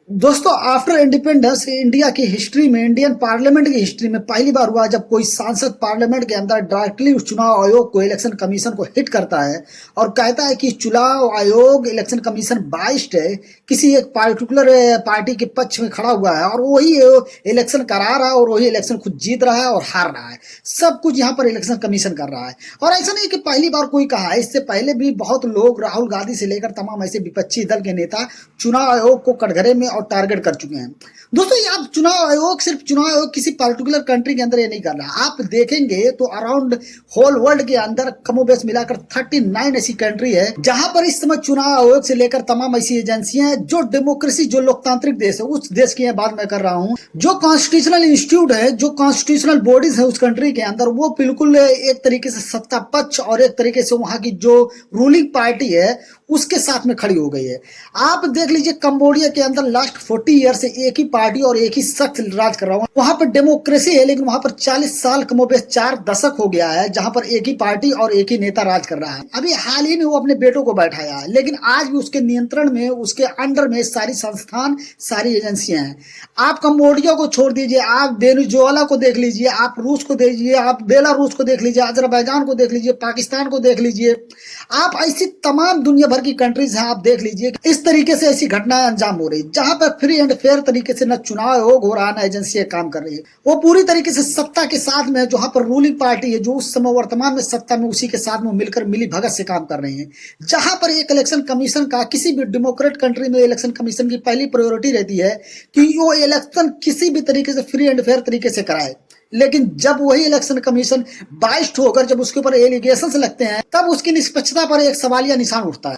दोस्तों, after independence India की history में, इंडियन पार्लियामेंट की हिस्ट्री में पहली बार हुआ जब कोई सांसद पार्लियामेंट के अंदर डायरेक्टली उस चुनाव आयोग को, इलेक्शन कमीशन को हिट करता है और कहता है कि चुनाव आयोग, इलेक्शन कमीशन बाइस्ड है, किसी एक पार्टिकुलर पार्टी के पक्ष में खड़ा हुआ है और वही इलेक्शन करा रहा है और वही इलेक्शन खुद जीत रहा है और हार रहा है। सब कुछ यहाँ पर इलेक्शन कमीशन कर रहा है। और ऐसा नहीं कि पहली बार कोई कहा है, इससे पहले भी बहुत लोग, राहुल गांधी से लेकर तमाम ऐसे विपक्षी दल के नेता चुनाव आयोग को कटघरे में और टारगेट कर चुके हैं। दोस्तों, ये आप चुनाव आयोग, सिर्फ चुनाव आयोग किसी पर्टिकुलर कंट्री के अंदर ये नहीं कर रहा। आप देखेंगे तो अराउंड होल वर्ल्ड के अंदर कमोबेश मिलाकर 39 ऐसी कंट्री है जहां पर इस समय चुनाव आयोग से लेकर तमाम ऐसी एजेंसियां हैं जो डेमोक्रेसी, जो लोकतांत्रिक देश है, उस देश की बात मैं कर रहा हूं। जो कॉन्स्टिट्यूशनल इंस्टीट्यूट है, जो कॉन्स्टिट्यूशनल बॉडीज है उस कंट्री के अंदर, वो बिल्कुल एक तरीके से सत्ता पक्ष और एक तरीके से वहां की जो रूलिंग पार्टी है उसके साथ में खड़ी हो गई है। आप देख लीजिए, कंबोडिया के अंदर लास्ट 40 ईयर से एक ही पार्टी और एक ही शख्स राज कर रहा है। वहां पर डेमोक्रेसी है, लेकिन वहां पर 40 साल कमोबेश 4 दशक हो गया है जहां पर एक ही पार्टी और एक ही नेता राज कर रहा है। अभी हाल ही में वो अपने बेटों को बैठाया है, लेकिन आज भी उसके नियंत्रण में, उसके अंडर में सारी संस्थान, सारी एजेंसियां हैं। आप कंबोडिया को छोड़ दीजिए, आप वेनेजुएला को देख लीजिए, आप रूस को देखिए, आप बेलारूस को देख लीजिए, अजरबैजान को देख लीजिए, पाकिस्तान को देख लीजिए, आप ऐसी तमाम दुनिया भर की कंट्रीज हैं, आप देख लीजिए इस तरीके से ऐसी घटनाएं अंजाम हो रही जहां पर फ्री एंड फेयर तरीके से न चुनाव आयोग हो रहा, न एजेंसियां काम कर रही है। वो पूरी तरीके से सत्ता के साथ में, जहां पर रूलिंग पार्टी है जो उस समय वर्तमान में सत्ता में, उसी के साथ में मिलकर मिली भगत से काम कर रही है। जहां पर एक इलेक्शन कमीशन का, किसी भी डेमोक्रेट कंट्री में इलेक्शन कमीशन की पहली प्रायोरिटी रहती है कि वो इलेक्शन किसी भी तरीके से फ्री एंड फेयर तरीके से कराए। लेकिन जब वही इलेक्शन कमीशन बाइस्ड होकर जब उसके ऊपर एलिगेशन लगते हैं, तब उसकी निष्पक्षता पर एक सवालिया निशान उठता है।